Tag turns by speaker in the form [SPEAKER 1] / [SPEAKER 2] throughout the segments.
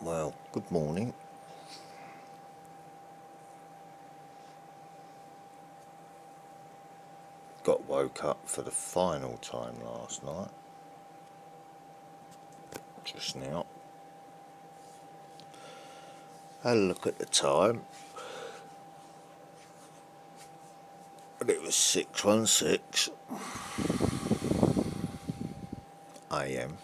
[SPEAKER 1] Well, good morning. Got woke up for the final time last night. Just now. Had a look at the time. And it was 6:16 AM.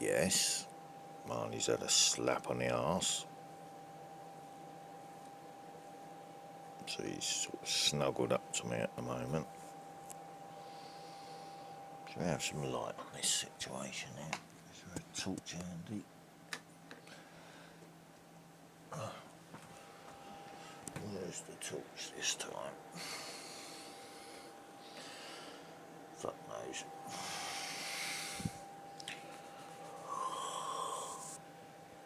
[SPEAKER 1] Yes, Marnie's had a slap on the arse. So he's sort of snuggled up to me at the moment. Should we have some light on this situation here? Is there a torch handy? Where's the torch this time? Fuck knows.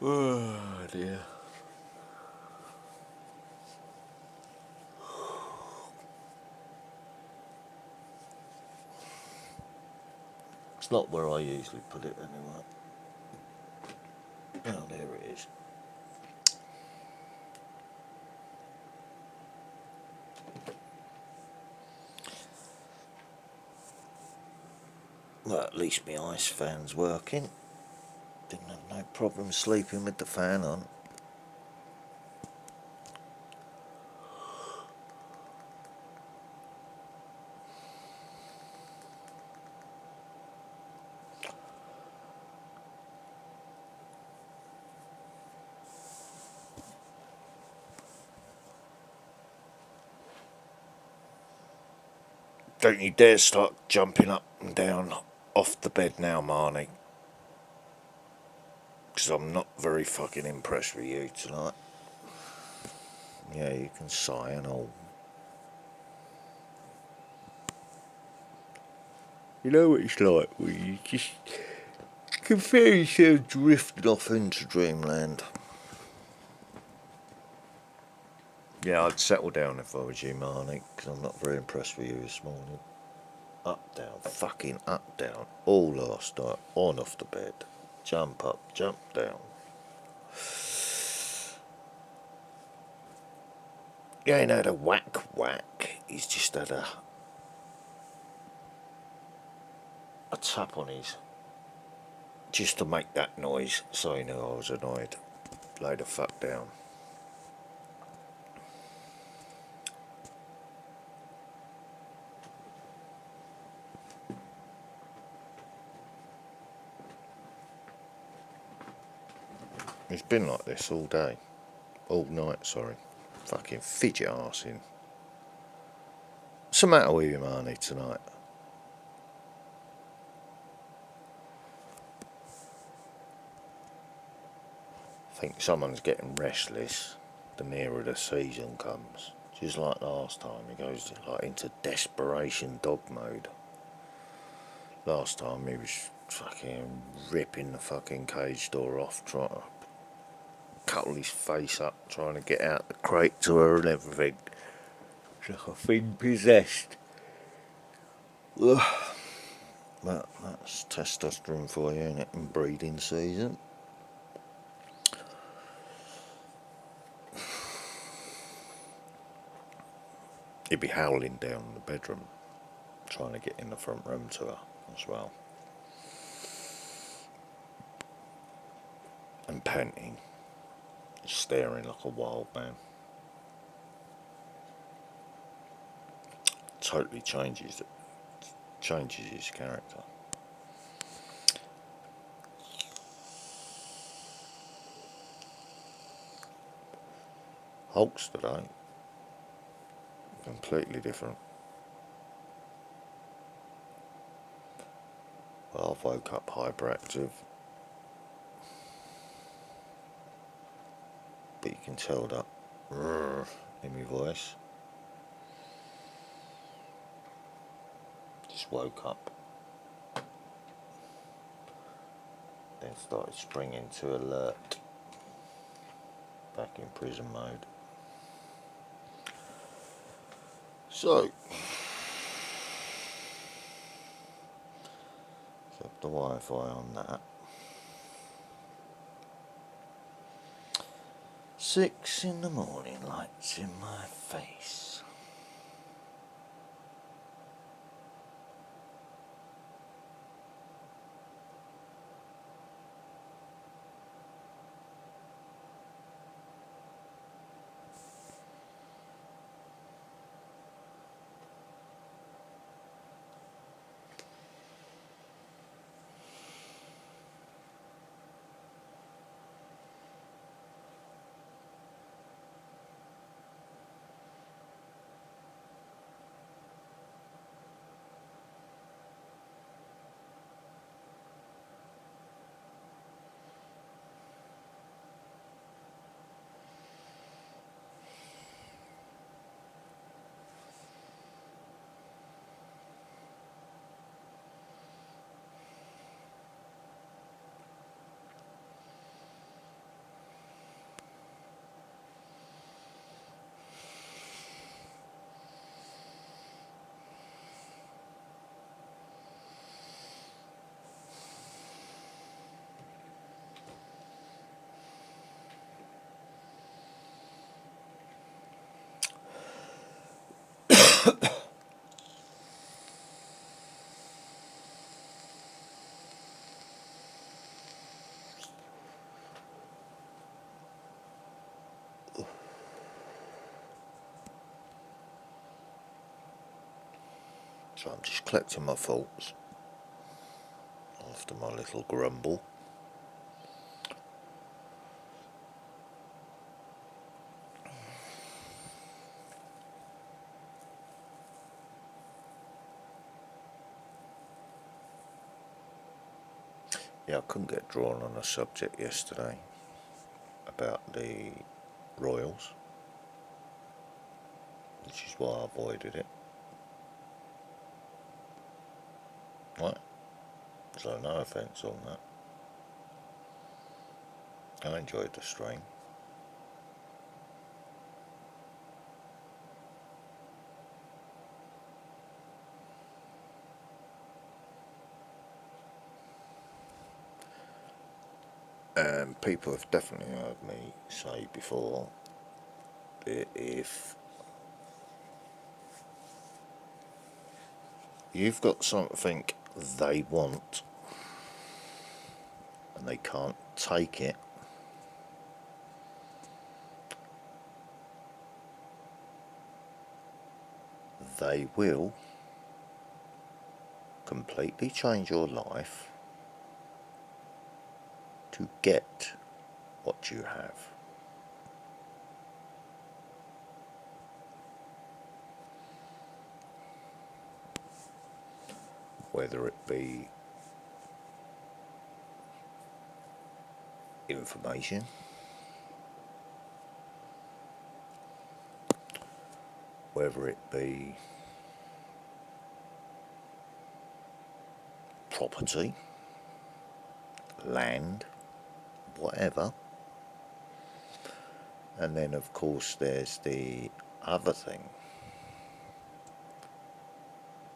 [SPEAKER 1] Oh dear. It's not where I usually put it anyway. Oh, there it is. Well, at least my ice fan's working. Didn't have no problem sleeping with the fan on. Don't you dare start jumping up and down off the bed now, Marnie. Because I'm not very fucking impressed with you tonight. Yeah, you can sigh and all. You know what it's like when you just can feel yourself drifting off into dreamland. Yeah, I'd settle down if I was you, Marnie, because I'm not very impressed with you this morning. Up, down, fucking up, down, all last night, on off the bed. Jump up, jump down. You ain't had a whack whack, he's just had a tap on his, just to make that noise, so he knew I was annoyed. Lay the fuck down. It's been like this all day. All night, sorry. Fucking fidget arsing. What's the matter with you, Marnie, tonight? I think someone's getting restless the nearer the season comes. Just like last time, he goes like into desperation dog mode. Last time he was fucking ripping the fucking cage door off, trying to cuddle his face up, trying to get out the crate to her and everything. It's like a thing possessed. Ugh. Well, that's testosterone for you, ain't it, in breeding season. He'd be howling down in the bedroom, trying to get in the front room to her as well. And panting, staring like a wild man. Totally changes his character. Hulk's today, completely different. Well, I woke up hyperactive, but you can tell that in my voice. Just woke up, then started springing to alert, back in prison mode. So, kept the Wi-Fi on that. 6 in the morning, lights in my face. So I'm just collecting my thoughts after my little grumble. Yeah, I couldn't get drawn on a subject yesterday about the Royals, which is why I avoided it. Right? So no offence on that. I enjoyed the stream. And people have definitely heard me say before that if you've got something they want and they can't take it, they will completely change your life to get what you have. Whether it be information, whether it be property, land, whatever. And then of course there's the other thing,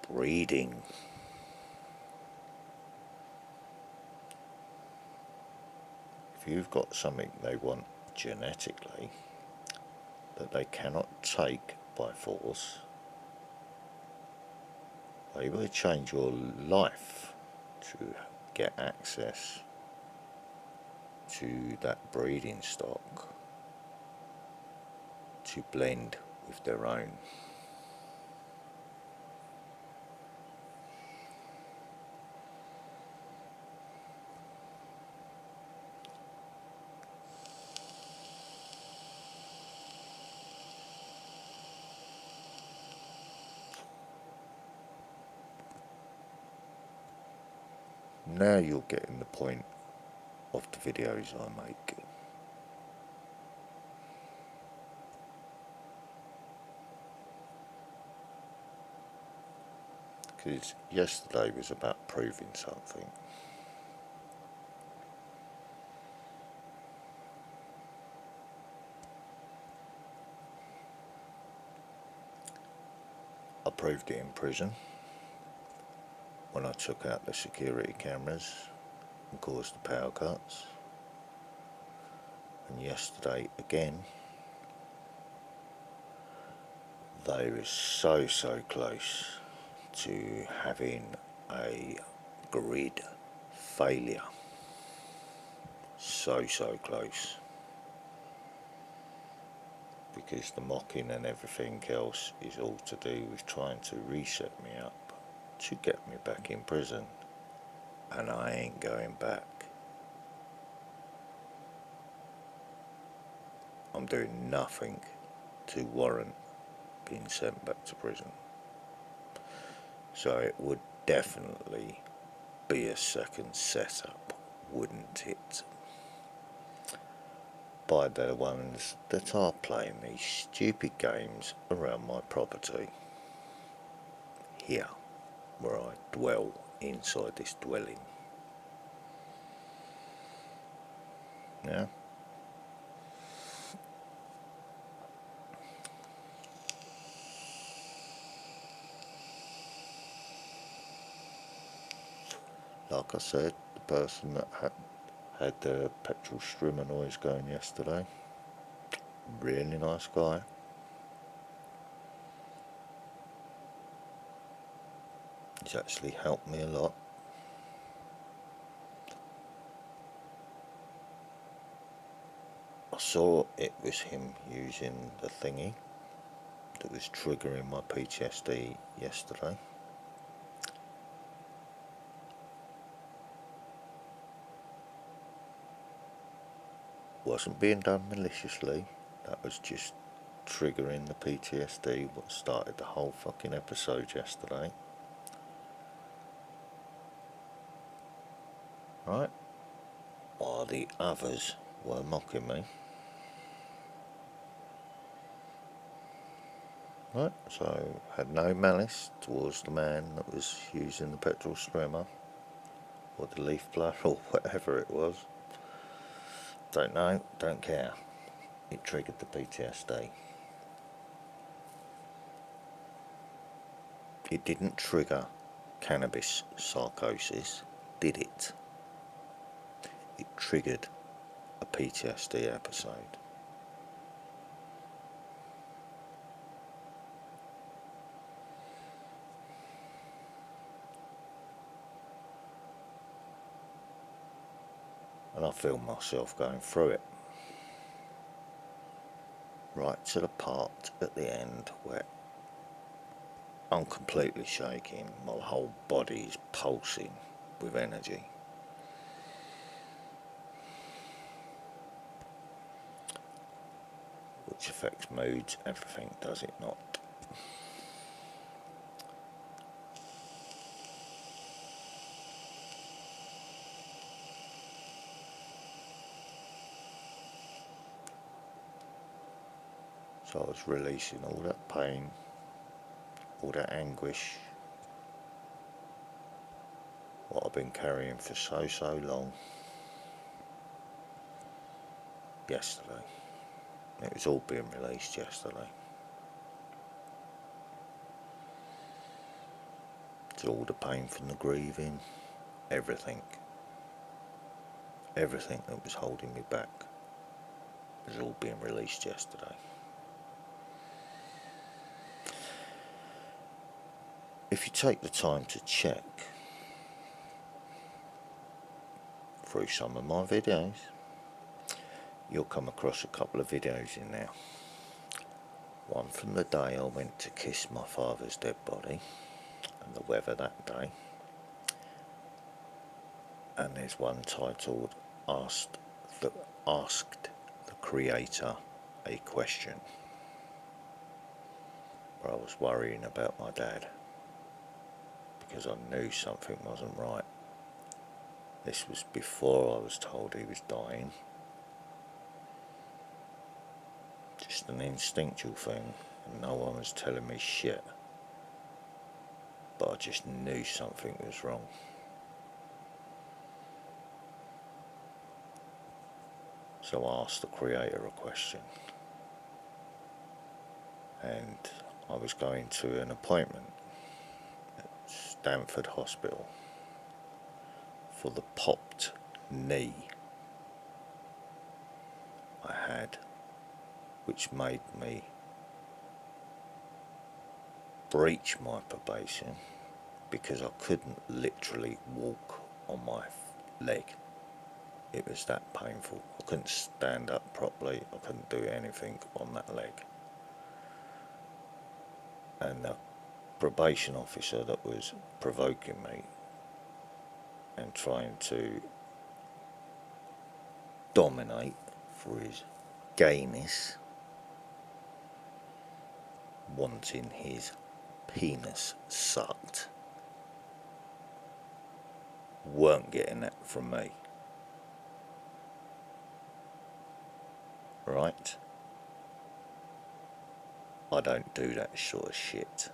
[SPEAKER 1] breeding. If you've got something they want genetically that they cannot take by force, they will change your life to get access to that breeding stock to blend with their own. Now you're getting the point of the videos I make. Because yesterday was about proving something. proved it in prison when I took out the security cameras and caused the power cuts. And yesterday again, they were so close to having a grid failure. So close. Because the mocking and everything else is all to do with trying to reset me up to get me back in prison. And I ain't going back. I'm doing nothing to warrant being sent back to prison. So it would definitely be a second setup, wouldn't it? By the ones that are playing these stupid games around my property. Here, where I dwell inside this dwelling. Yeah? Like I said, the person that had the petrol strimmer noise going yesterday, really nice guy. He's actually helped me a lot. I saw it was him using the thingy that was triggering my PTSD yesterday. Wasn't being done maliciously, that was just triggering the PTSD, what started the whole fucking episode yesterday. Right? While the others were mocking me. Right, so had no malice towards the man that was using the petrol strimmer or the leaf blower or whatever it was. Don't know, don't care. It triggered the PTSD. It didn't trigger cannabis psychosis, did it? It triggered a PTSD episode. And I feel myself going through it. Right to the part at the end where I'm completely shaking, my whole body is pulsing with energy. Which affects moods, everything, does it not? So I was releasing all that pain, all that anguish, what I've been carrying for so long, yesterday. It was all being released yesterday. It's all the pain from the grieving, everything. Everything that was holding me back was all being released yesterday. If you take the time to check through some of my videos, you'll come across a couple of videos in there. One from the day I went to kiss my father's dead body and the weather that day. And there's one titled Asked the Creator a Question, where I was worrying about my dad because I knew something wasn't right. This was before I was told he was dying. Just an instinctual thing, and no one was telling me shit. But I just knew something was wrong. So I asked the Creator a question. And I was going to an appointment at Stanford Hospital for the popped knee I had, which made me breach my probation because I couldn't literally walk on my leg. It was that painful. I couldn't stand up properly. I couldn't do anything on that leg. And the probation officer that was provoking me and trying to dominate for his gayness, wanting his penis sucked, weren't getting that from me. Right? I don't do that sort of shit.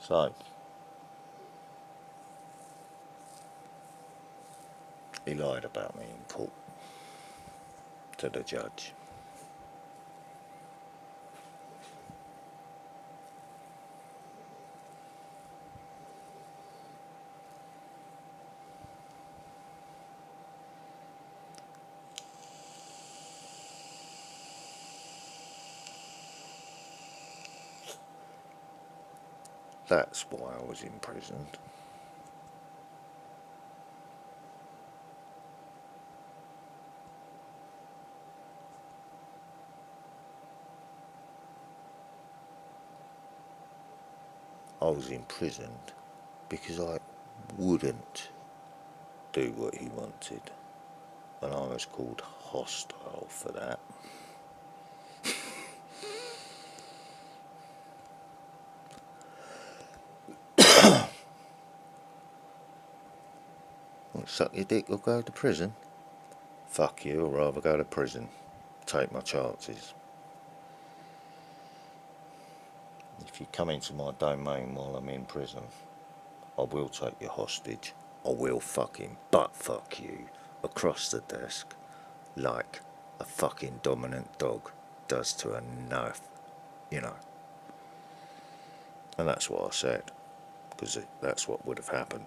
[SPEAKER 1] So, he lied about me in court to the judge. That's why I was imprisoned. I was imprisoned because I wouldn't do what he wanted, and I was called hostile for that. Want to suck your dick or go to prison? Fuck you, I'd rather go to prison. Take my chances. If you come into my domain while I'm in prison, I will take you hostage. I will fucking butt fuck you across the desk like a fucking dominant dog does to a nerf, you know. And that's what I said, because that's what would have happened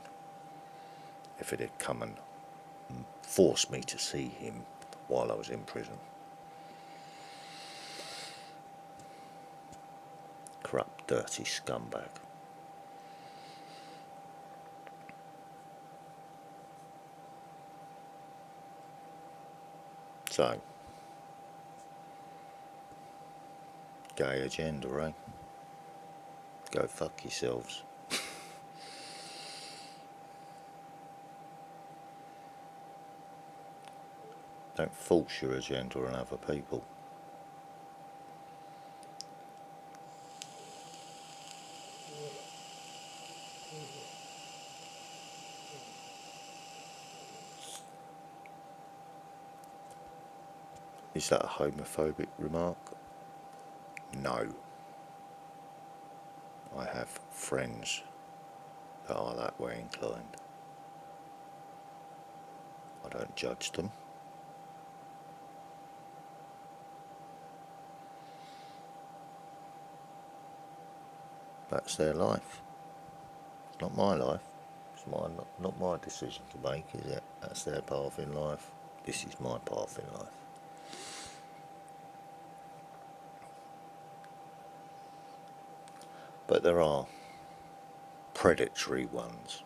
[SPEAKER 1] if it had come and forced me to see him while I was in prison. Corrupt, dirty scumbag. So, gay agenda, eh? Go fuck yourselves. Don't force your agenda on other people. Is that a homophobic remark? No. I have friends that are that way inclined. I don't judge them. That's their life. It's not my life. It's not my decision to make, is it? That's their path in life. This is my path in life. But there are predatory ones,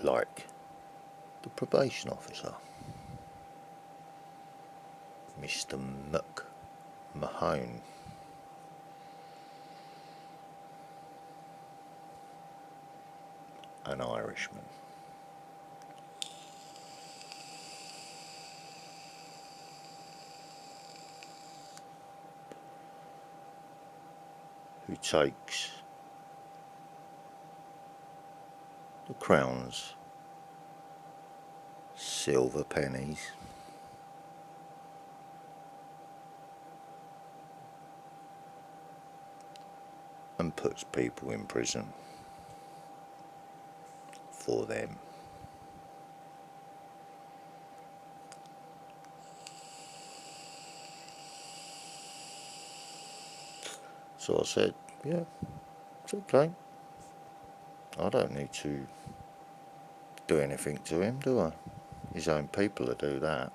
[SPEAKER 1] like the probation officer, Mr. McMahon. An Irishman. Who takes the Crown's silver pennies and puts people in prison for them. So I said, yeah, it's okay. I don't need to do anything to him, do I? His own people will do that.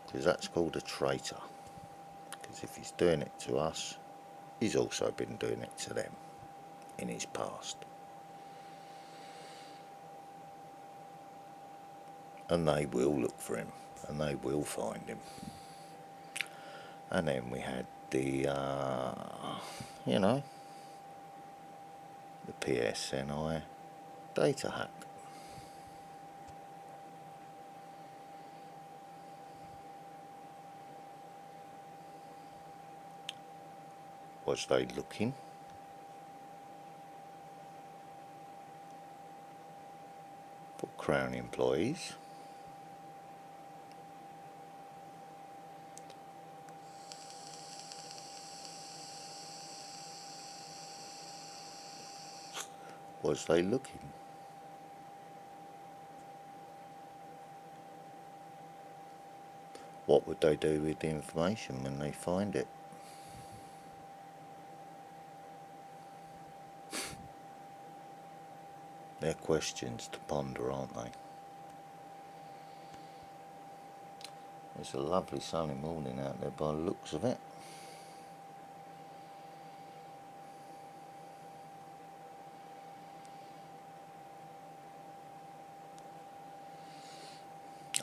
[SPEAKER 1] Because that's called a traitor. Because if he's doing it to us, he's also been doing it to them in his past. And they will look for him, and they will find him. And then we had the, you know, the PSNI data hack. Was they looking? For Crown employees? Was they looking? What would they do with the information when they find it? They're questions to ponder, aren't they? It's a lovely sunny morning out there by the looks of it.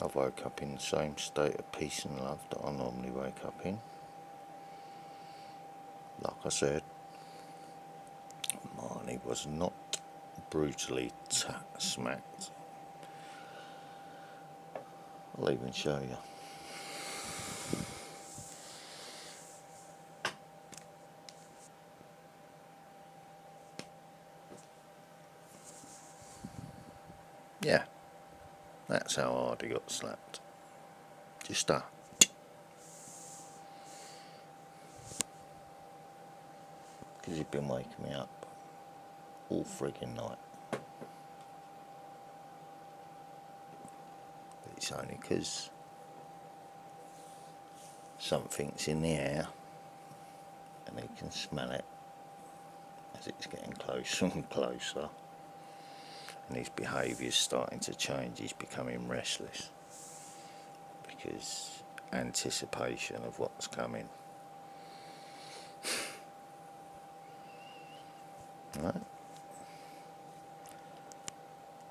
[SPEAKER 1] I woke up in the same state of peace and love that I normally wake up in. Like I said, Marnie was not brutally smacked. I'll even show you. Yeah, that's how hard he got slapped. Just that. Because he'd been waking me up all friggin' night. But it's only because something's in the air and he can smell it as it's getting closer and closer. And his behaviour's starting to change. He's becoming restless because anticipation of what's coming. Right.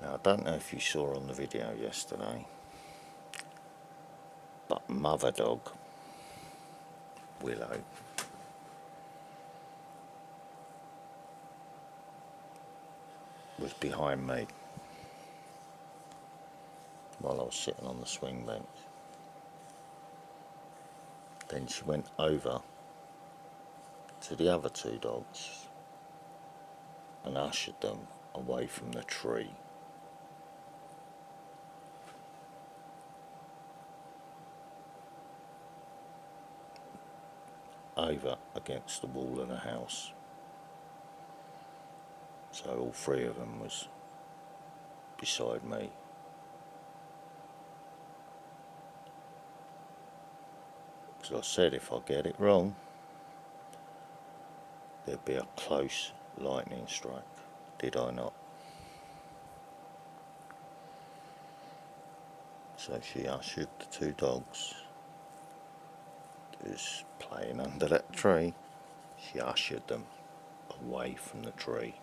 [SPEAKER 1] Now I don't know if you saw on the video yesterday, but mother dog Willow was behind me while I was sitting on the swing bench. Then she went over to the other two dogs and ushered them away from the tree. Over against the wall of the house. So all three of them was beside me. Because I said if I get it wrong, there'd be a close lightning strike. Did I not? So she ushered the two dogs who's playing under that tree. She ushered them away from the tree.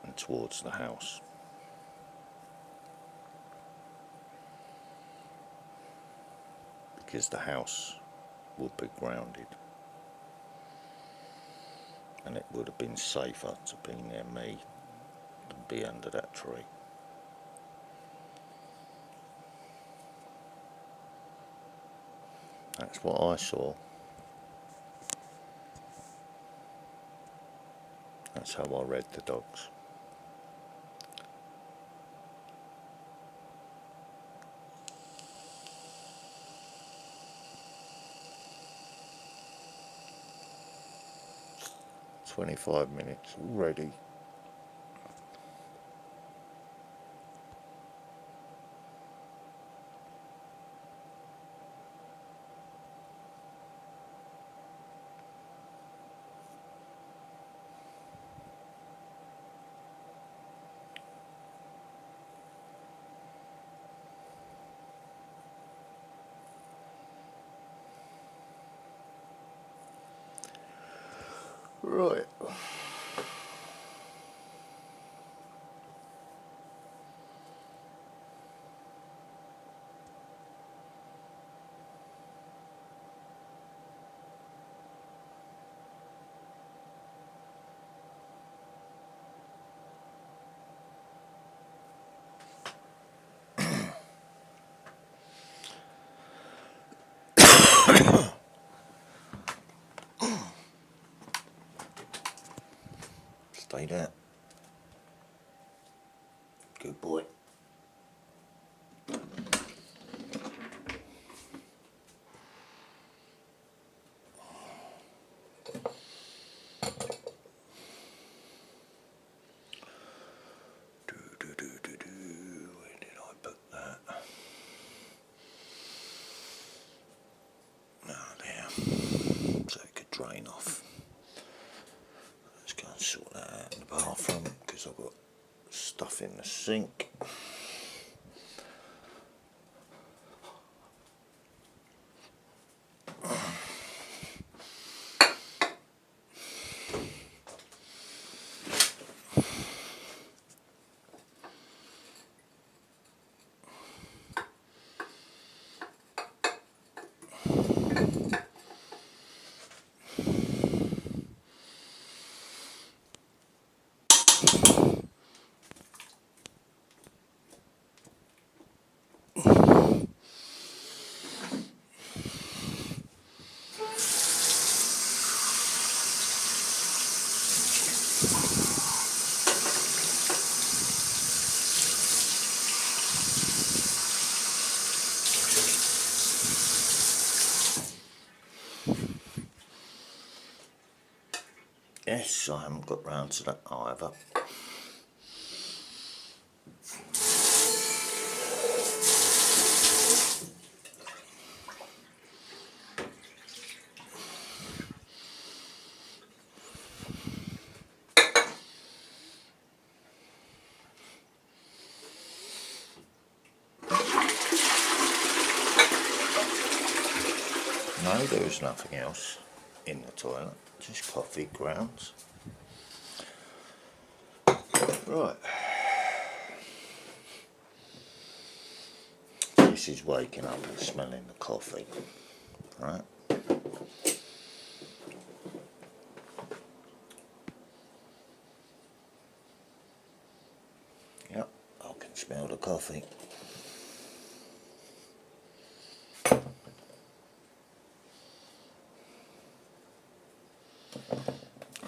[SPEAKER 1] And towards the house. Because the house would be grounded. And it would have been safer to be near me than be under that tree. That's what I saw. That's how I read the dogs. 25 minutes already. Right. Stay there. Good boy. Where did I put that? Oh, there. So it could drain off. Let's go and sort that out in the bathroom because I've got stuff in the sink. Yes, I haven't got round to that either. No, there was nothing else in the toilet, just coffee grounds. Right. This is waking up and smelling the coffee. Right. Yep, I can smell the coffee.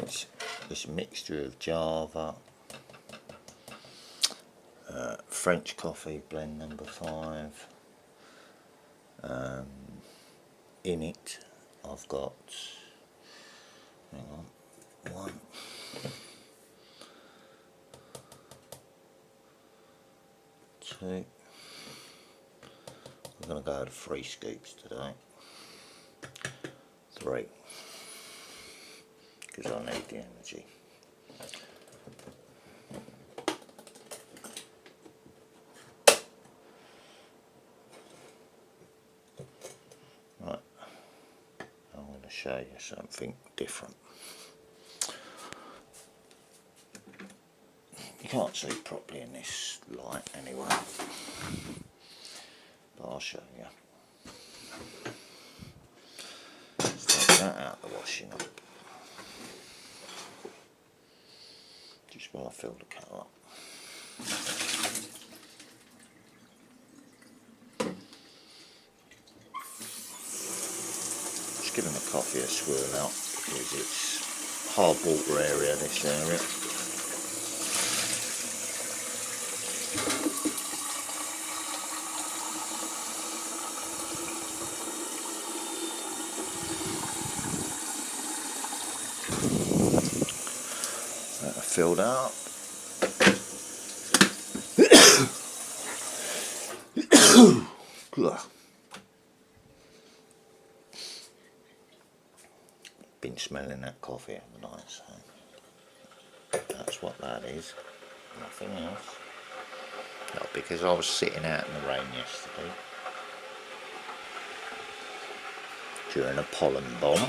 [SPEAKER 1] It's this mixture of Java, French coffee blend number 5. In it I've got, hang on, 1, 2, we're going to go to 3 scoops today, 3, because I need the energy. Right, I'm going to show you something different. You can't see properly in this light anyway, but I'll show you. Let's take that out of the washing up, just while I fill the kettle up. Just giving the coffee a swirl out because it's hard water area, this area. filled up. Been smelling that coffee, haven't I? So that's what that is. Nothing else. Not because I was sitting out in the rain yesterday during a pollen bomb.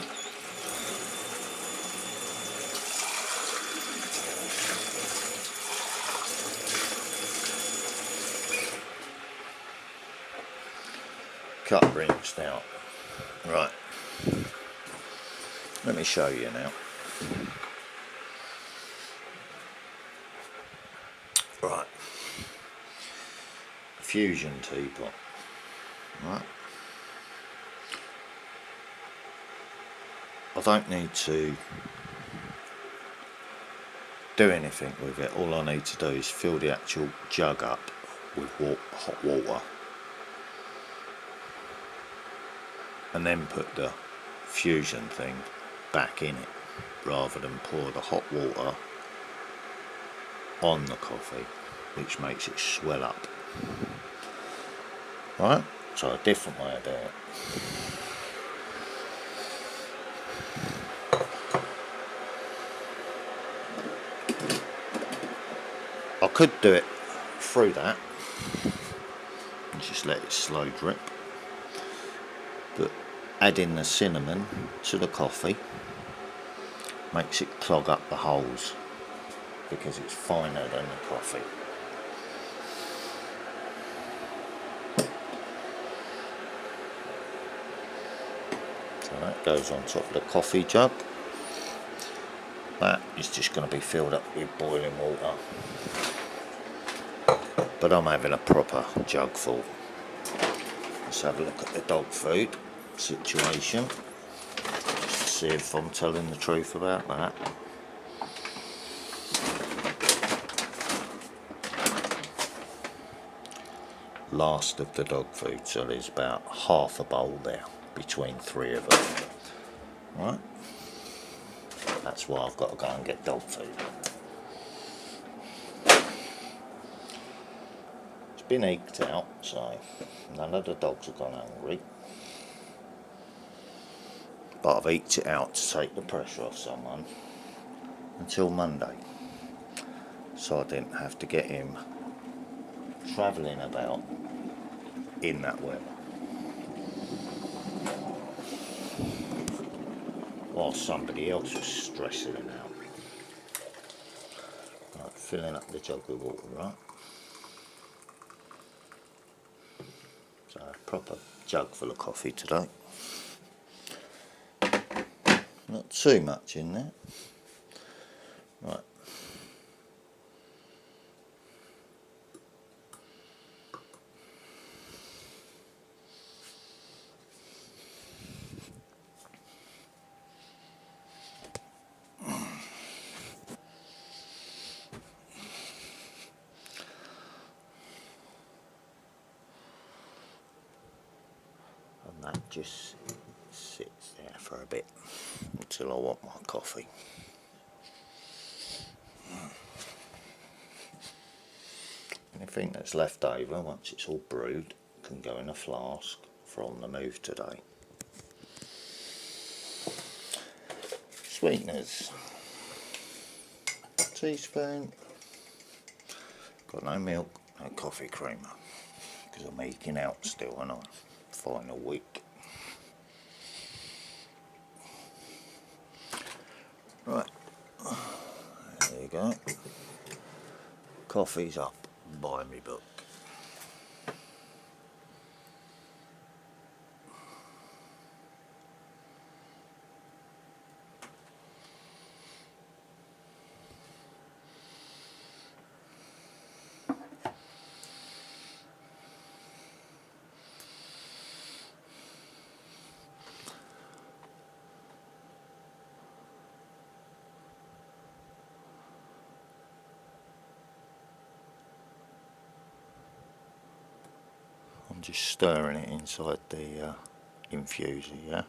[SPEAKER 1] Cup rinsed out. Right. Let me show you now. Right. Fusion teapot. Right. I don't need to do anything with it. All I need to do is fill the actual jug up with hot water and then put the fusion thing back in it rather than pour the hot water on the coffee, which makes it swell up. Right, so a different way of doing it. I could do it through that and just let it slow drip, but adding the cinnamon to the coffee makes it clog up the holes because it's finer than the coffee. So that goes on top of the coffee jug. That is just going to be filled up with boiling water, but I'm having a proper jug full. Let's have a look at the dog food situation, just to see if I'm telling the truth about that. Last of the dog food, so there's about half a bowl there between 3 of them. Right, that's why I've got to go and get dog food. It's been eked out, so none of the dogs have gone hungry, but I've eked it out to take the pressure off someone until Monday, so I didn't have to get him travelling about in that weather while somebody else was stressing him out. Right, filling up the jug with water, right? So a proper jug full of coffee today. Not too much in there. Right. And that just sits there for a bit until I want my coffee. Anything that's left over once it's all brewed can go in a flask for on the move today. Sweeteners. Teaspoon. Got no milk, no coffee creamer, because I'm eking out still and I'm final week. Right, there you go. Coffee's up by me book. I'm just stirring it inside the infuser, yeah.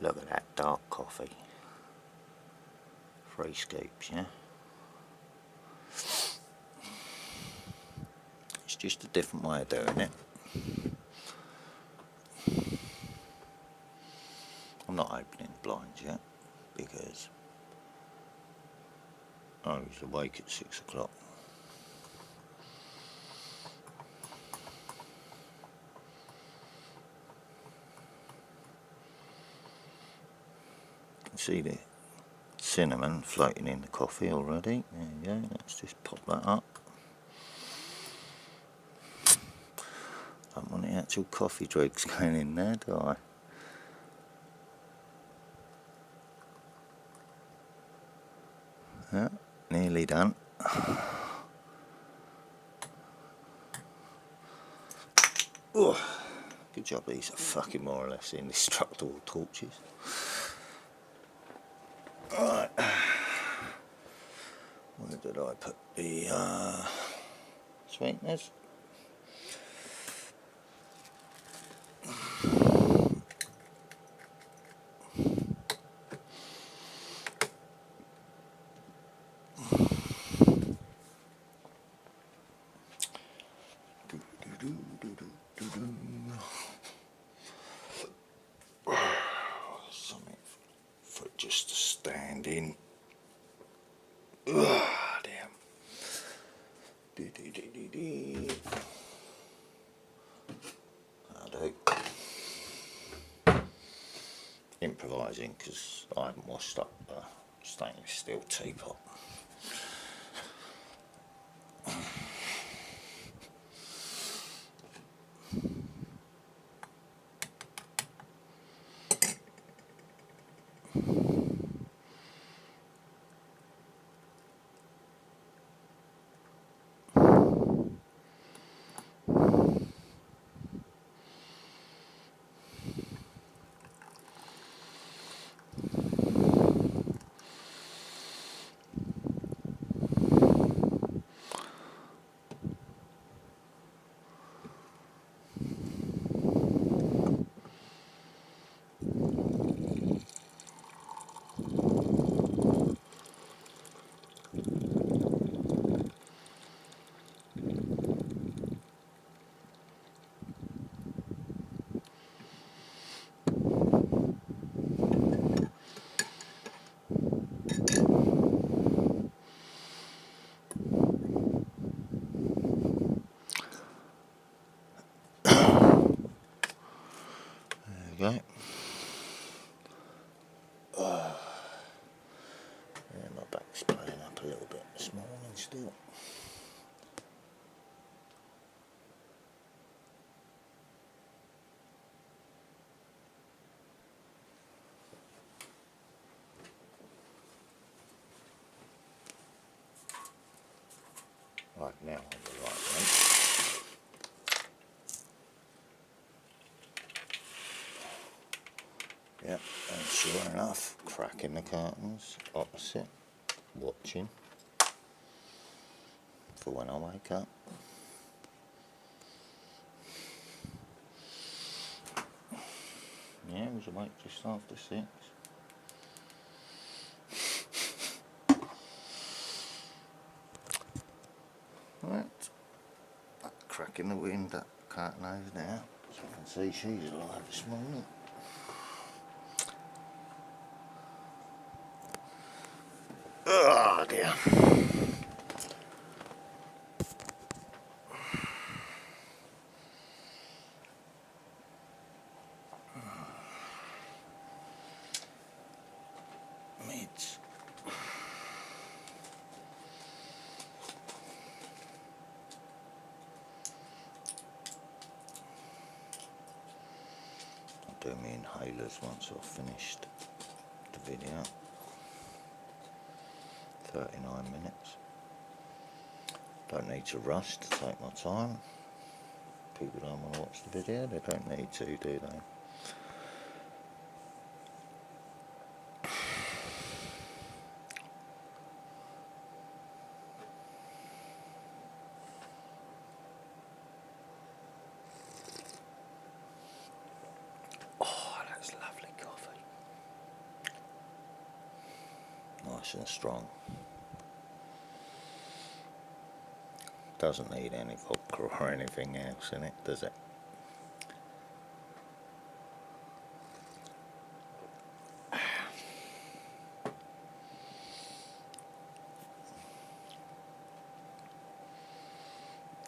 [SPEAKER 1] Look at that dark coffee. 3 scoops, yeah? It's just a different way of doing it. I'm not opening the blinds yet because I was awake at 6 o'clock. You can see the cinnamon floating in the coffee already. There you go, let's just pop that up. I don't want the actual coffee dregs going in there, do I? Yeah, nearly done. Oh, good job, these are fucking more or less indestructible torches. Right, where did I put the sweeteners? Something for just to stand in. Damn. I'll do. Improvising because I haven't washed up the stainless steel teapot. There you go. Yeah, my back's playing up a little bit this morning still. Right, now on the right one. Yep, and sure enough, cracking the curtains opposite, watching for when I wake up. Yeah, I was awake just after 6. Right, cracking the wind, that curtain over there, so you can see she's alive this morning. Oh dear. Mids. I'll do my inhalers once I've finished the video. 39 minutes. Don't need to rush to take my time. People don't want to watch the video, they don't need to, do they? Oh, that's lovely coffee. nice and strong. Doesn't need any vodka or anything else in it, does it?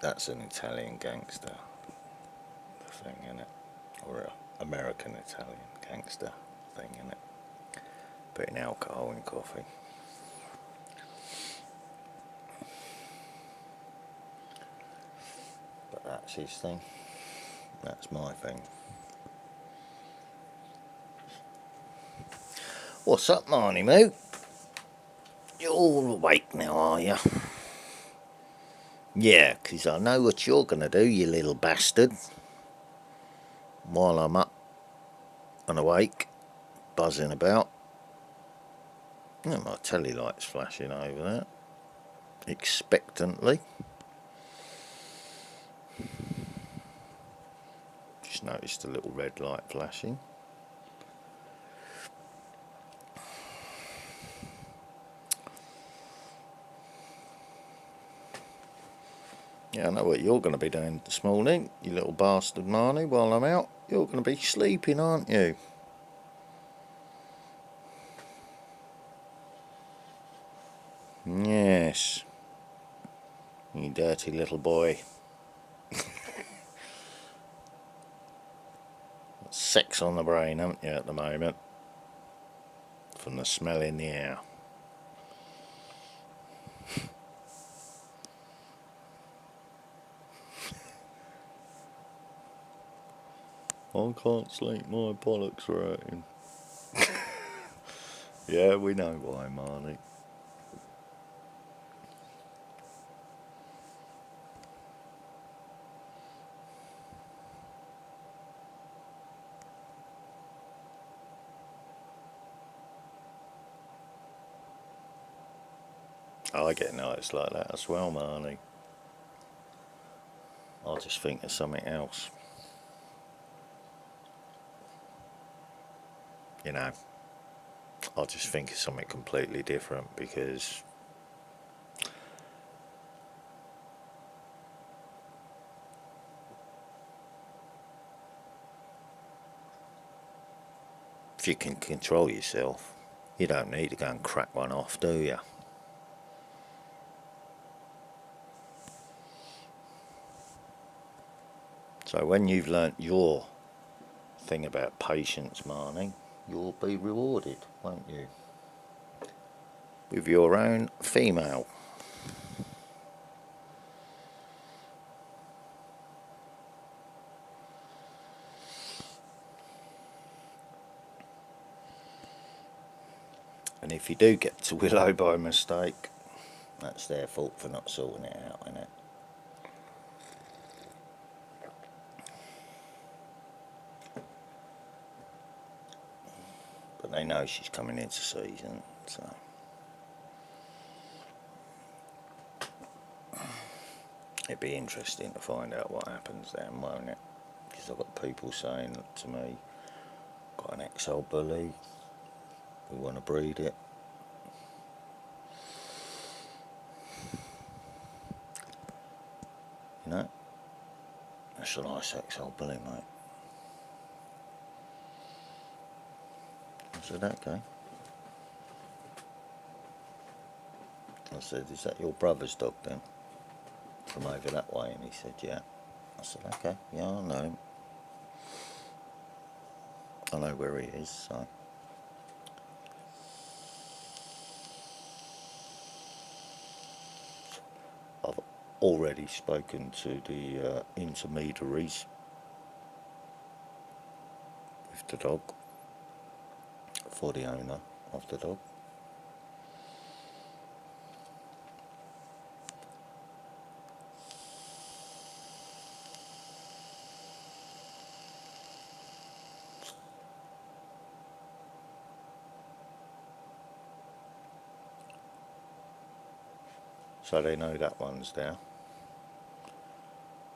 [SPEAKER 1] That's an Italian gangster thing, innit? Or an American Italian gangster thing, innit? Putting alcohol in coffee. But that's his thing. That's my thing. What's up, Marnie Moo? You're all awake now, are you? Yeah, 'cause I know what you're going to do, you little bastard. While I'm up and awake, buzzing about. Yeah, my telly light's flashing over there. Expectantly. Just noticed a little red light flashing. Yeah, I know what you're going to be doing this morning, you little bastard Marnie, while I'm out. You're going to be sleeping, aren't you? Yes. You dirty little boy. Sex on the brain, haven't you, at the moment? From the smell in the air. I can't sleep, my bollocks are hurting. Yeah, we know why, Marnie. I get nights like that as well, Marnie. I'll just think of something else. You know, I'll just think of something completely different because if you can control yourself, you don't need to go and crack one off, do you? So when you've learnt your thing about patience, Marnie, you'll be rewarded, won't you? With your own female. And if you do get to Willow by mistake, that's their fault for not sorting it out, innit? But they know she's coming into season, so it'd be interesting to find out what happens then, won't it? Because I've got people saying to me, got an XL bully, we want to breed it. You know, that's a nice XL bully, mate. I said, okay. I said, is that your brother's dog then? From over that way? And he said, yeah. I said, okay, yeah, I know him. I know where he is, so. I've already spoken to the intermediaries with the dog for the owner of the dog. So they know that one's there.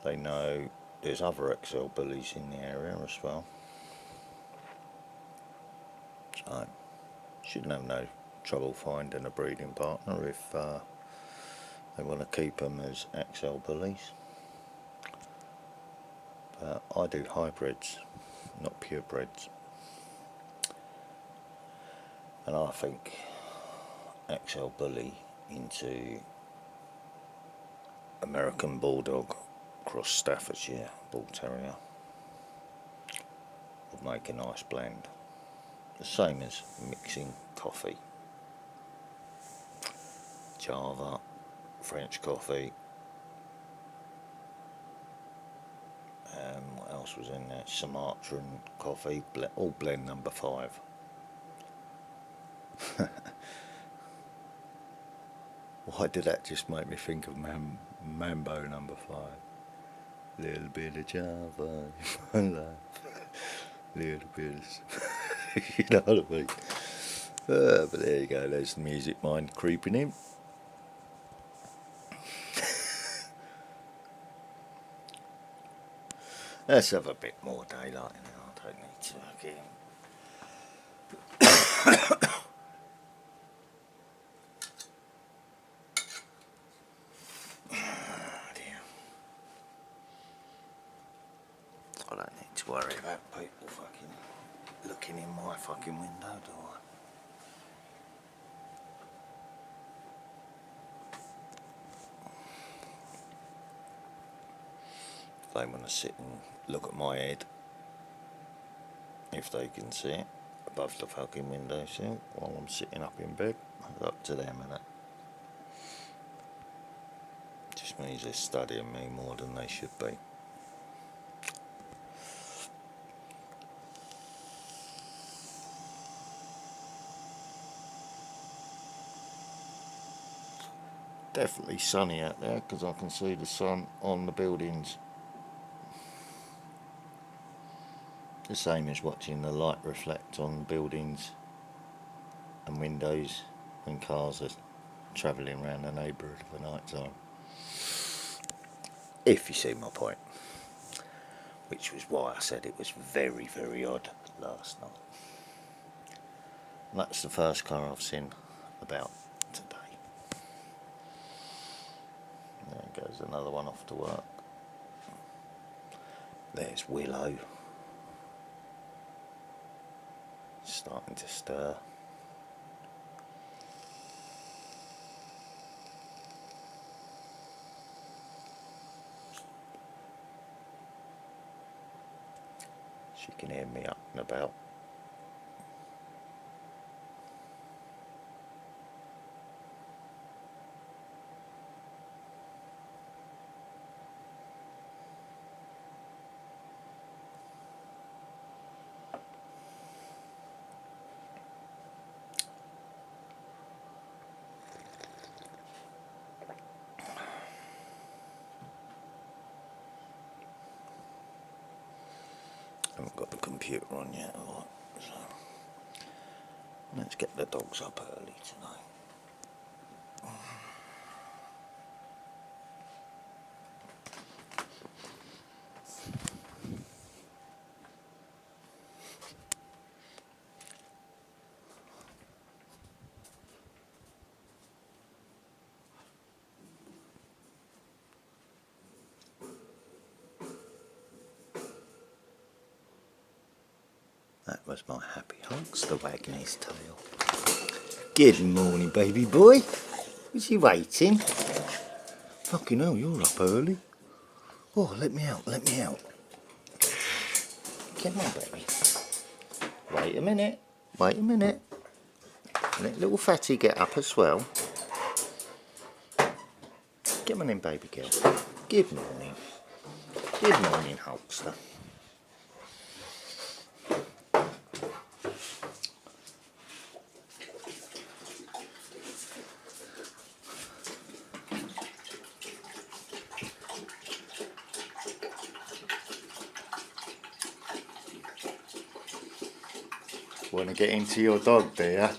[SPEAKER 1] They know there's other XL bullies in the area as well. So, shouldn't have no trouble finding a breeding partner if they want to keep them as XL bullies. But I do hybrids, not purebreds. And I think XL bully into American Bulldog cross Staffordshire Bull Terrier would make a nice blend. The same as mixing coffee. Java, French coffee, what else was in there? Sumatran coffee, all blend number 5. Why did that just make me think of Mambo number 5? Little bit of Java, little bit of, you know what I mean? But there you go, there's the music mind creeping in. Let's have a bit more daylight now, I don't need to again. I don't need to worry about people fucking looking in my fucking window, do I? If they want to sit and look at my head, if they can see it above the fucking windowsill while I'm sitting up in bed, it's up to them, innit? Just means they're studying me more than they should be. Definitely sunny out there because I can see the sun on the buildings. The same as watching the light reflect on buildings and windows when cars are travelling around the neighbourhood for night time. If you see my point. Which was why I said it was very, very odd last night. And that's the first car I've seen about today. There goes another one off to work. There's Willow. Starting to stir. She can hear me up and about. Haven't got the computer on yet, so let's get the dogs up early tonight. That was my happy hunkster wagging his tail. Good morning, baby boy. Was you waiting? Fucking hell, you're up early. Oh, let me out, let me out. Come on, baby. Wait a minute, wait a minute. Let little fatty get up as well. Come on in, baby girl. Good morning. Good morning, hunkster. Want to get into your dog, do ya?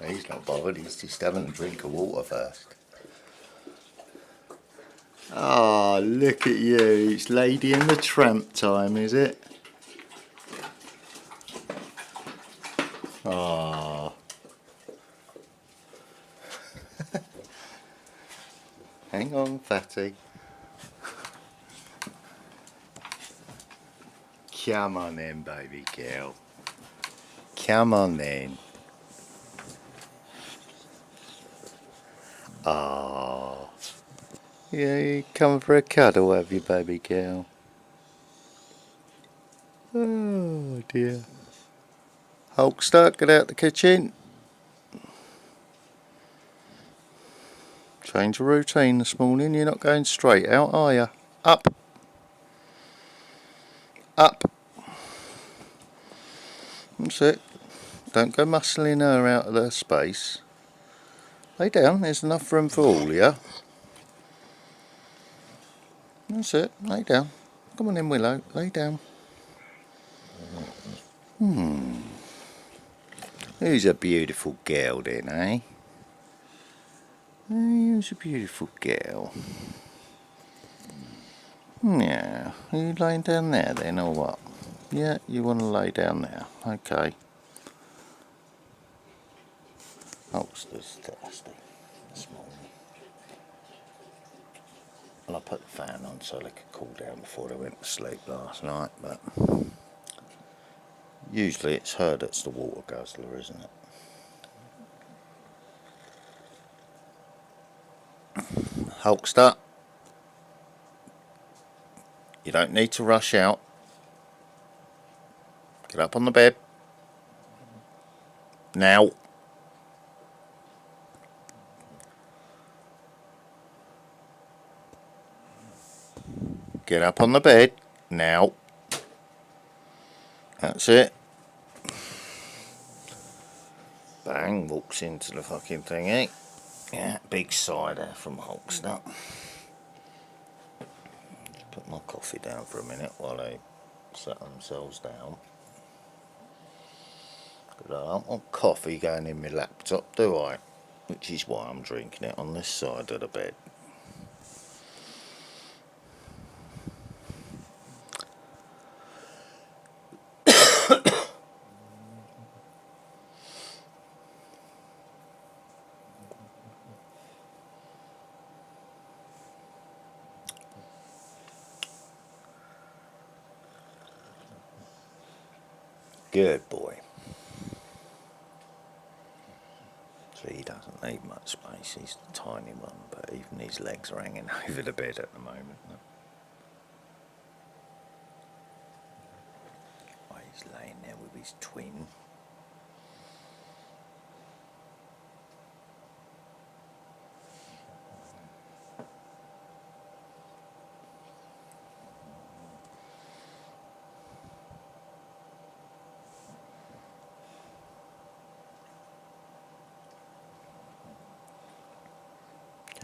[SPEAKER 1] He's not bothered, he's just having a drink of water first. Ah, look at you, it's Lady and the Tramp time, is it? fatty. Come on then, baby girl. Come on then. Ah, yeah, you coming for a cuddle, have you, baby girl? Oh dear. Hulkster, get out the kitchen. Change your routine this morning. You're not going straight out, are you? Up. Up. That's it. Don't go muscling her out of her space. Lay down. There's enough room for all of you. That's it. Lay down. Come on in, Willow. Lay down. Who's a beautiful girl then, eh? Who's a beautiful girl? Yeah. Are you laying down there then, or what? Yeah, you want to lay down there. Okay. Hulkster's thirsty this morning. Well, I put the fan on so they could cool down before they went to sleep last night, but usually it's her that's the water guzzler, isn't it? Hulkster, you don't need to rush out. Get up on the bed. Now. Get up on the bed. Now. That's it. Bang, walks into the fucking thing, eh? Yeah, big sigh there from Hulkster. Just put my coffee down for a minute while they set themselves down. Because I don't want coffee going in my laptop, do I? Which is why I'm drinking it on this side of the bed. Good boy. So he doesn't need much space, he's the tiny one, but even his legs are hanging over the bed at the moment. Oh, he's laying there with his twin.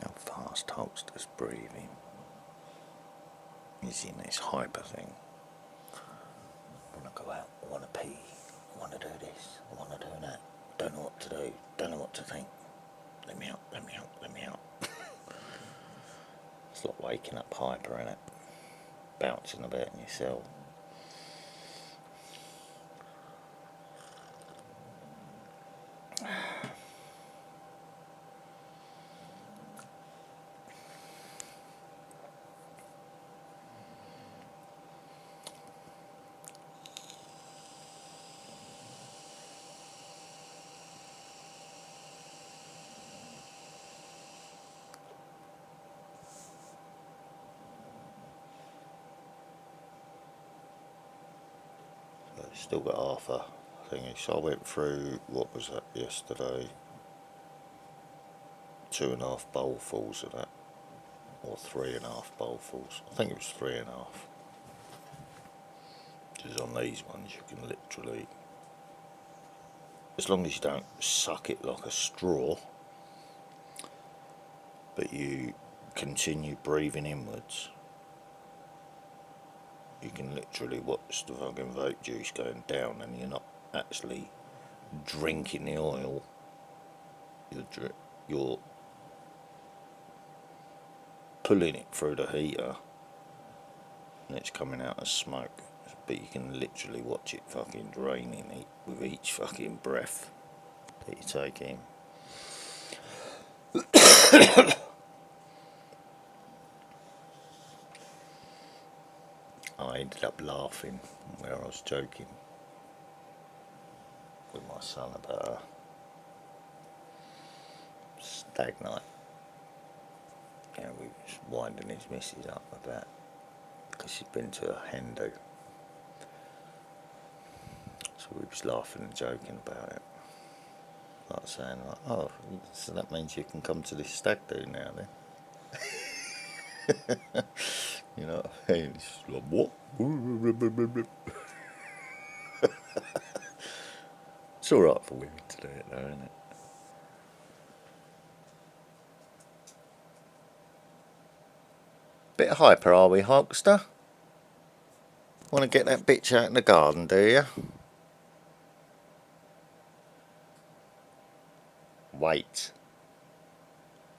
[SPEAKER 1] How fast Hulkster's breathing. He's in this hyper thing. I want to go out, I want to pee, I want to do this, I want to do that. Don't know what to do, don't know what to think. Let me out, let me out, let me out. It's like waking up hyper, innit? Bouncing about in your cell. Still got half a thingy, so I went through, what was that yesterday? 2.5 bowlfuls of that, or 3.5 bowlfuls. I think it was 3.5. Because on these ones you can literally, as long as you don't suck it like a straw, but you continue breathing inwards, you can literally watch the fucking vape juice going down and you're not actually drinking the oil, you're pulling it through the heater and it's coming out as smoke, but you can literally watch it fucking draining with each fucking breath that you take in. I ended up laughing where I was joking with my son about a stag night. You know, we was winding his missus up about, because she'd been to a hen do. So we was laughing and joking about it. Like saying, like, oh, so that means you can come to this stag do now then? You know what I mean? It's like, what? It's alright for women to do it though, isn't it? Bit hyper, are we, Hulkster? Want to get that bitch out in the garden, do you? Wait.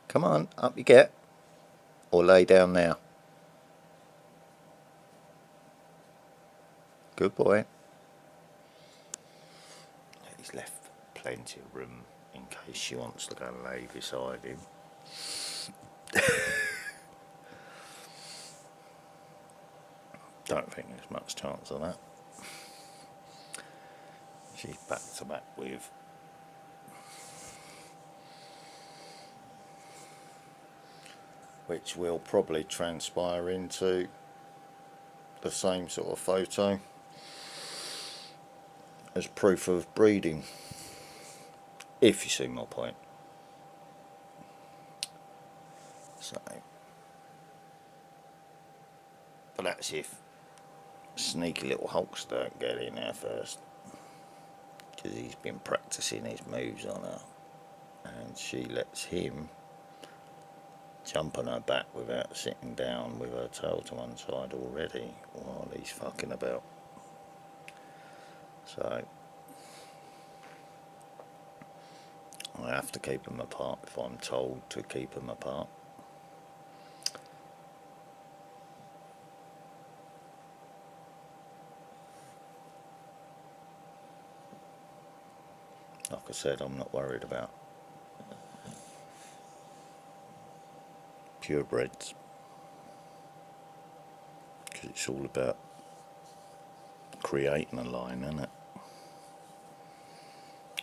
[SPEAKER 1] Come on, up you get. Or lay down now. Good boy. He's left plenty of room in case she wants to go and lay beside him. Don't think there's much chance of that. She's back to back with which will probably transpire into the same sort of photo as proof of breeding, if you see my point. So, but that's if sneaky little Hulkster don't get in there first, because he's been practicing his moves on her, and she lets him jump on her back without sitting down with her tail to one side already while he's fucking about. So I have to keep them apart if I'm told to keep them apart. Like I said, I'm not worried about purebreds, because it's all about creating a line, isn't it?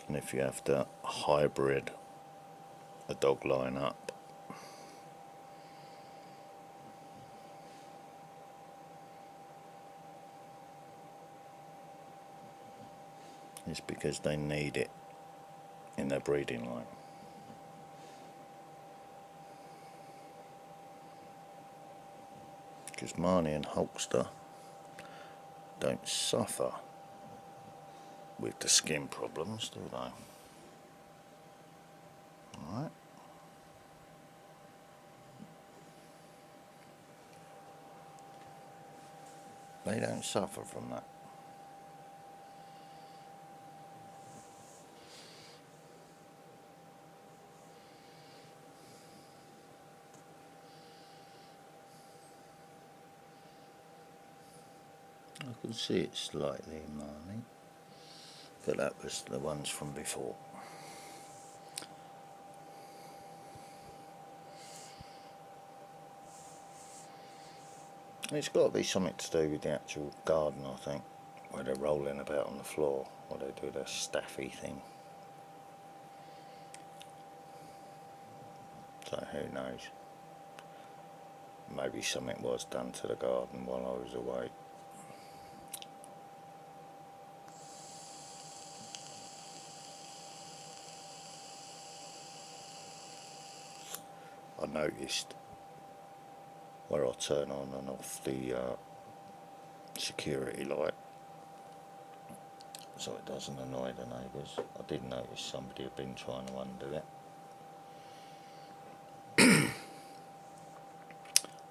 [SPEAKER 1] And if you have to hybrid a dog line up, it's because they need it in their breeding line. Because Marnie and Hulkster don't suffer with the skin problems, do they? Alright. They don't suffer from that. I can see it slightly, Marnie, but that was the ones from before. It's got to be something to do with the actual garden, I think, where they're rolling about on the floor, or they do their staffy thing. So who knows? Maybe something was done to the garden while I was away. I noticed where I turn on and off the security light so it doesn't annoy the neighbours. I did notice somebody had been trying to undo it.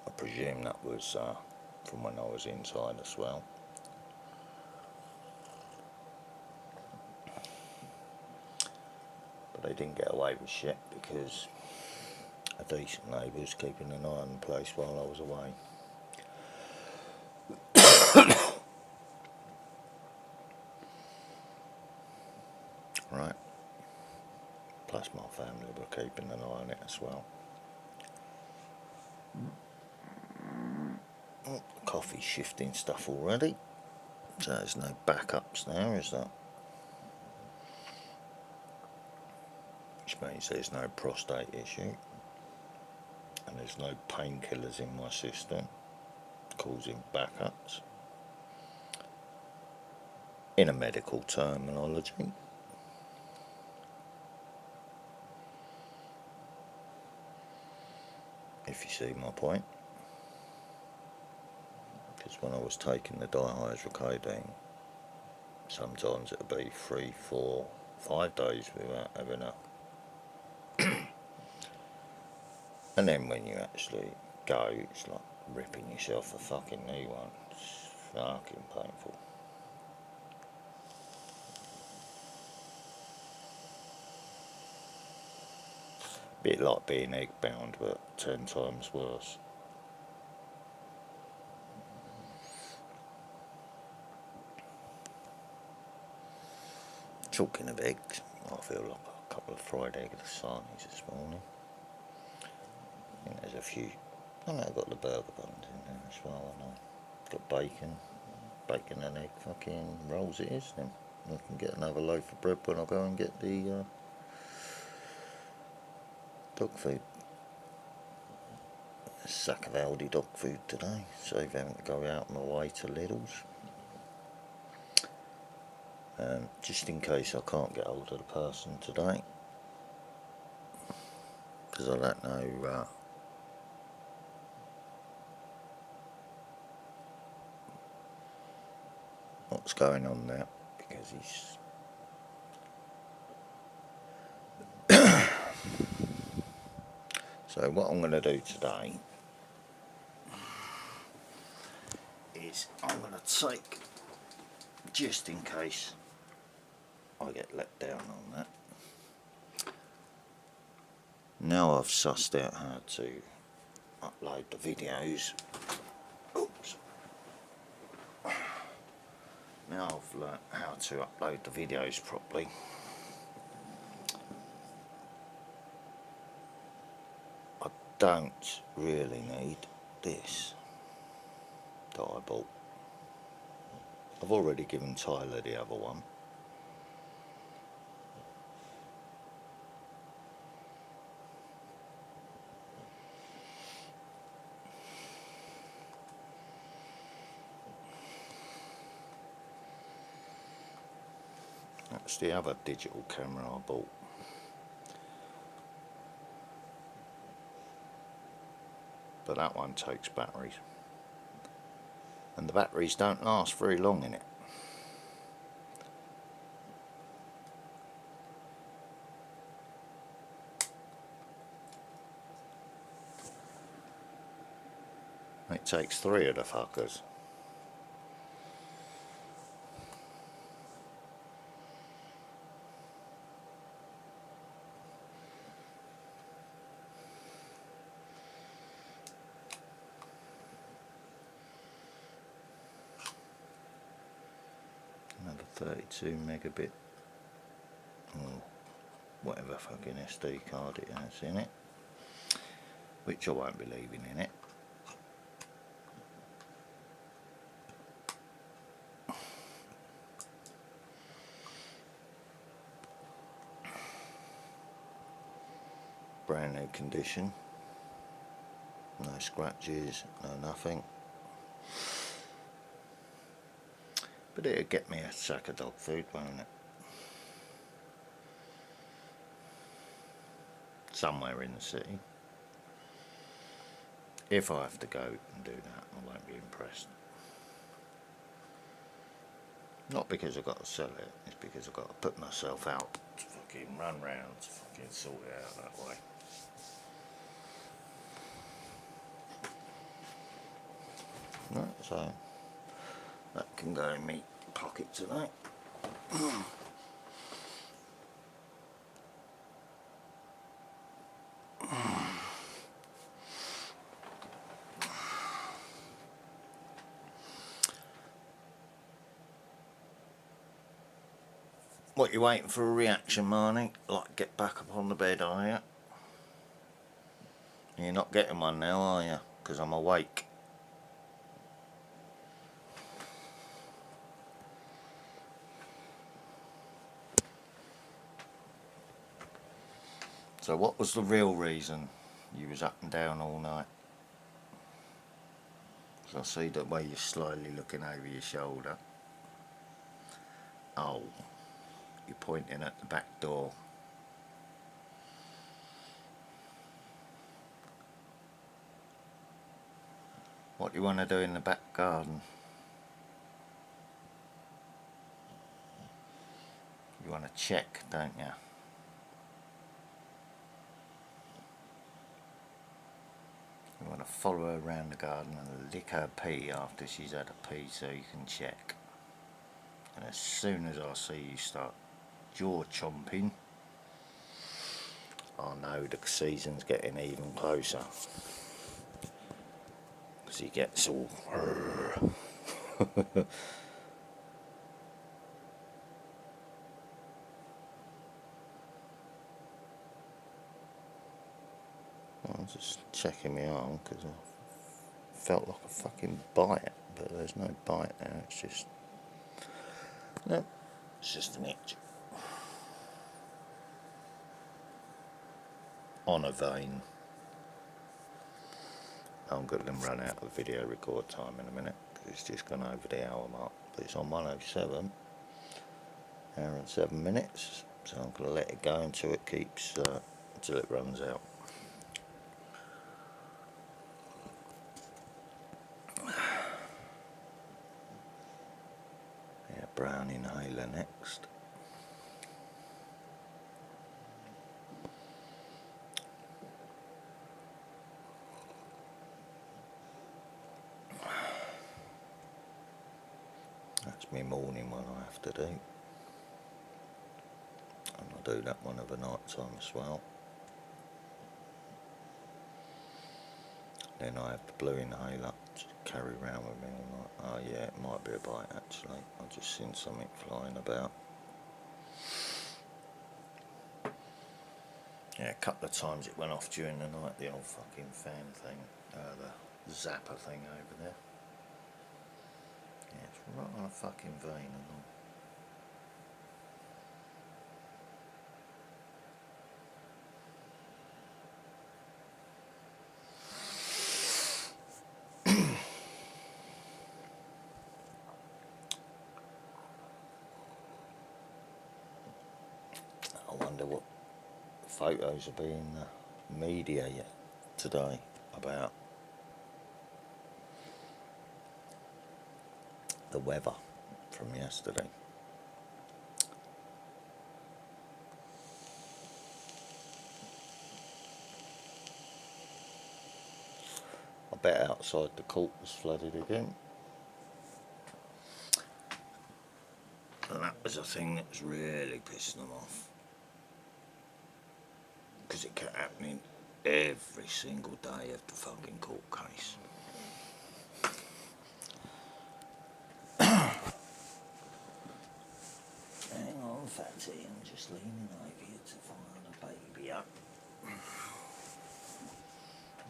[SPEAKER 1] I presume that was from when I was inside as well. But they didn't get away with shit because a decent neighbour was keeping an eye on the place while I was away. Right. Plus my family were keeping an eye on it as well. coffee shifting stuff already, so there's no backups now, is there? Which means there's no prostate issue, and there's no painkillers in my system causing backups, in a medical terminology. If you see my point. Because when I was taking the dihydrocodeine, sometimes it would be 3, 4, 5 days without having a and then when you actually go, it's like ripping yourself a fucking new one. It's fucking painful. Bit like being egg bound, but 10 times worse. Talking of eggs, I feel like a couple of fried egg lasanis this morning. I think there's a few. I know I've got the burger buns in there as well. I know. Got bacon and egg fucking rolls it is. Then I can get another loaf of bread when I go and get the dog food. A sack of Aldi dog food today, save having to go out on my way to Lidl's. Just in case I can't get hold of the person today, because I don't know what's going on there, because he's so what I'm going to do today is I'm going to take, just in case I get let down on that, now I've sussed out how to upload the videos. Oops. Now I've learnt how to upload the videos properly. I don't really need this that I bought. I've already given Tyler the other one. That's the other digital camera I bought. But that one takes batteries. And the batteries don't last very long in it. It takes 3 of the fuckers. Another 32 megabit, or whatever fucking SD card it has in it, which I won't be leaving in it. Brand new condition, no scratches, no nothing. But it'll get me a sack of dog food, won't it? Somewhere in the city. If I have to go and do that, I won't be impressed. Not because I've got to sell it, it's because I've got to put myself out to fucking run round to fucking sort it out that way. Right, so that can go in my pocket tonight. What, you waiting for a reaction, Marnie? Like, get back up on the bed, are you? You're not getting one now, are you? Because I'm awake. So what was the real reason you was up and down all night? Because I see the way you're slowly looking over your shoulder. Oh, you're pointing at the back door. What do you want to do in the back garden? You want to check, don't you? You want to follow her around the garden and lick her pee after she's had a pee so you can check. And as soon as I see you start jaw chomping, I know the season's getting even closer. Because he gets all... I'm just checking my arm because I felt like a fucking bite, but there's no bite now, it's just... No, it's just an itch. On a vein. I'm going to run out of video record time in a minute because it's just gone over the hour mark, but it's on 107, hour and 7 minutes, so I'm going to let it go until it keeps, until it runs out. Yeah, brown inhaler next. That's my morning one I have to do. And I do that one over night time as well. Then I have the blue inhaler to carry around with me all night. Oh yeah, it might be a bite actually. I've just seen something flying about. Yeah, a couple of times it went off during the night, the old fucking fan thing, the zapper thing over there. Yeah, it's right on a fucking vein and all. I wonder what photos will be in the media yet today about the weather from yesterday. I bet outside the court was flooded again. And that was a thing that was really pissing them off. Because it kept happening every single day of the fucking court case. Hang on, Fatty, I'm just leaning over here to fire the baby up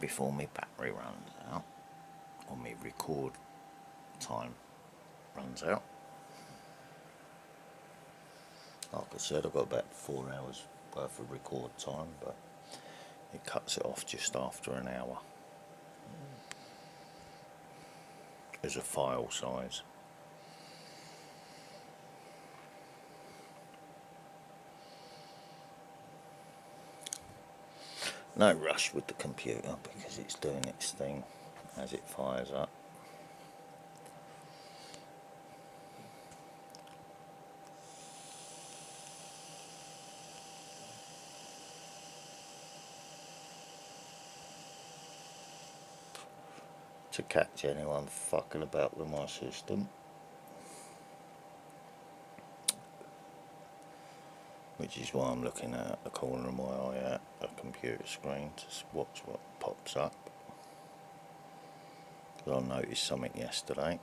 [SPEAKER 1] before my battery runs out, or my record time runs out. Like I said, I've got about 4 hours worth of record time, but it cuts it off just after an hour as a file size. No rush with the computer because it's doing its thing as it fires up. To catch anyone fucking about with my system, which is why I'm looking at the corner of my eye at a computer screen to watch what pops up. Because I noticed something yesterday.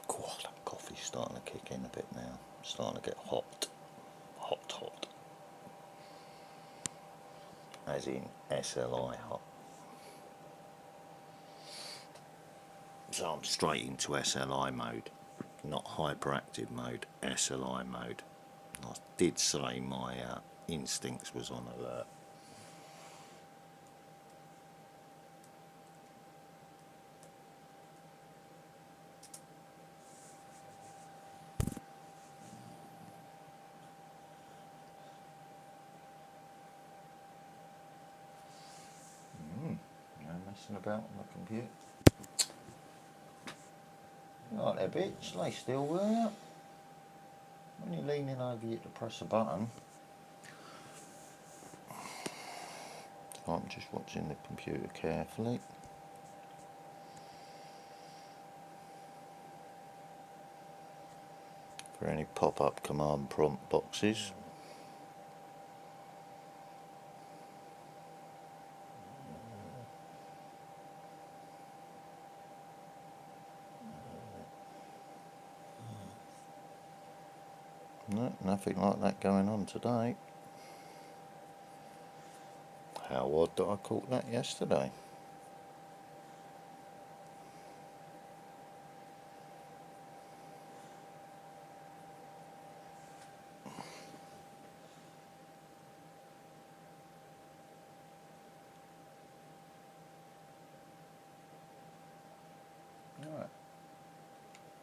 [SPEAKER 1] God, that coffee's starting to kick in a bit now. It's starting to get hot. as in SLI hot. So I'm straight into SLI mode, not hyperactive mode, SLI mode. I did say my instincts was on alert. No messing about on the computer. Right there, bitch, lay still, will you? When you're leaning over you to press a button. I'm just watching the computer carefully. For any pop-up command prompt boxes. No, nothing like that going on today. How odd that I caught that yesterday. Right.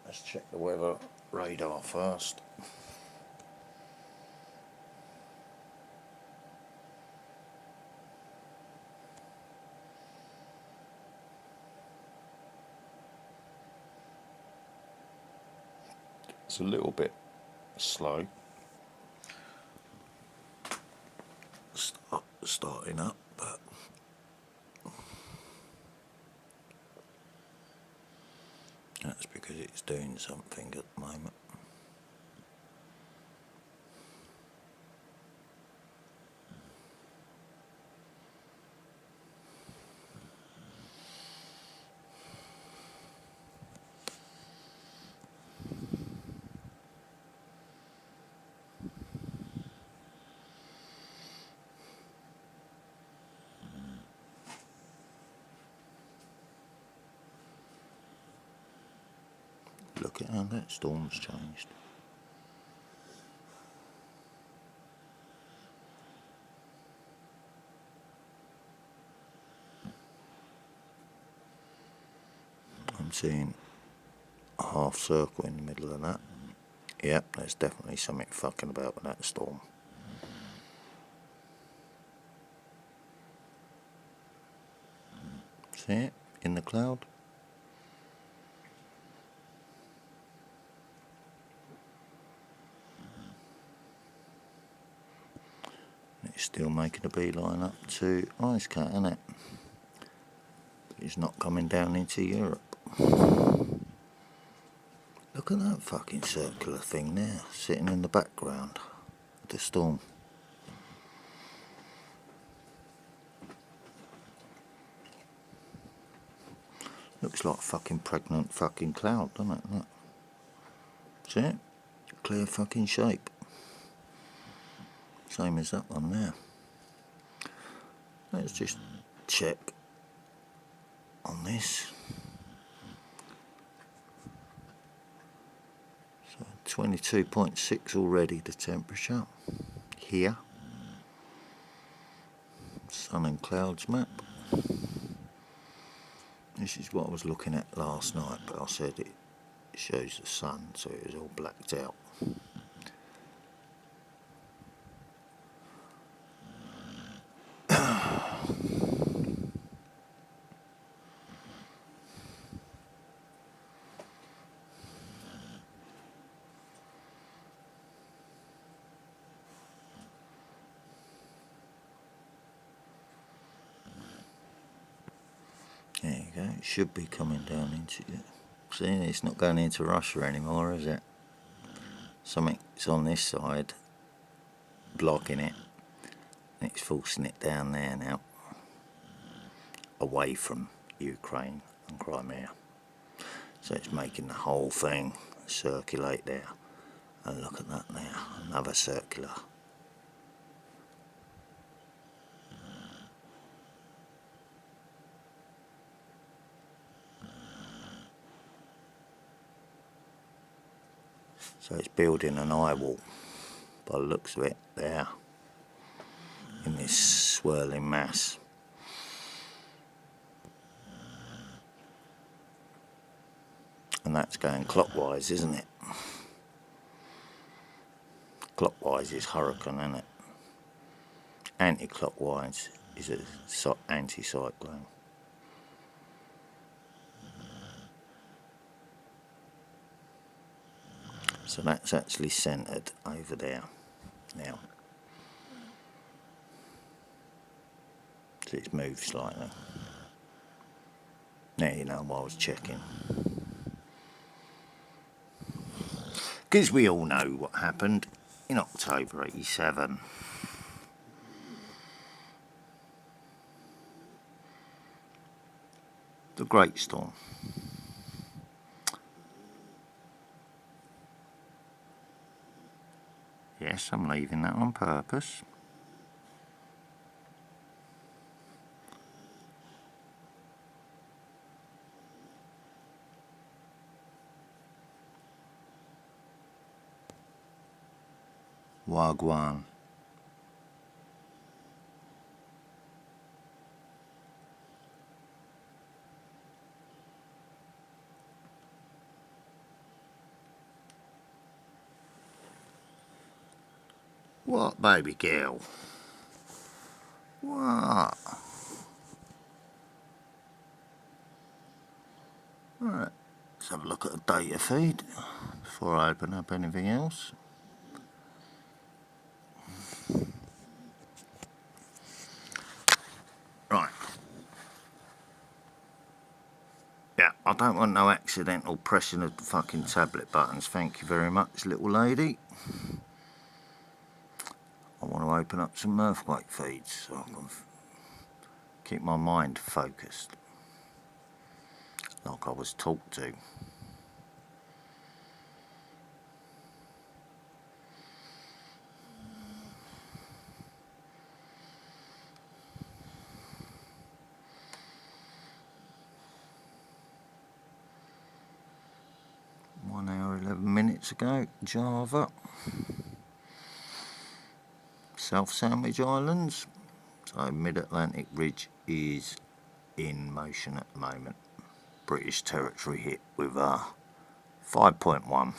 [SPEAKER 1] Let's check the weather radar first. It's a little bit slow. Starting up, but that's because it's doing something at the moment. Look at how that storm's changed. I'm seeing a half circle in the middle of that. Yep, there's definitely something fucking about with that storm. See it in the cloud? It's still making a beeline up to Ice Cat, isn't it? It's not coming down into Europe. Look at that fucking circular thing there, sitting in the background of the storm. Looks like a fucking pregnant fucking cloud, doesn't it? Look. See it? Clear fucking shape. Same as that one there. Let's just check on this. So 22.6 already the temperature here. Sun and clouds map. This is what I was looking at last night, but I said it shows the sun, so it was all blacked out. There you go, it should be coming down into it. See, it's not going into Russia anymore, is it? Something's on this side, blocking it. It's forcing it down there now, away from Ukraine and Crimea. So it's making the whole thing circulate there. And look at that now, another circular. So it's building an eye wall by the looks of it there in this swirling mass. And that's going clockwise, isn't it? Clockwise is hurricane, isn't it? Anti-clockwise is a anti-cyclone. So that's actually centred over there now. So it's moved slightly. Now you know why I was checking. Because we all know what happened in October '87. The Great Storm. Yes, I'm leaving that on purpose. Wagwan. What, baby girl? What? Right, let's have a look at the data feed before I open up anything else. Right. Yeah, I don't want no accidental pressing of the fucking tablet buttons. Thank you very much, little lady. I want to open up some earthquake feeds so I can keep my mind focused, like I was taught to. One hour, 11 minutes ago, Java. South Sandwich Islands. So Mid-Atlantic Ridge is in motion at the moment. British territory hit with 5.1.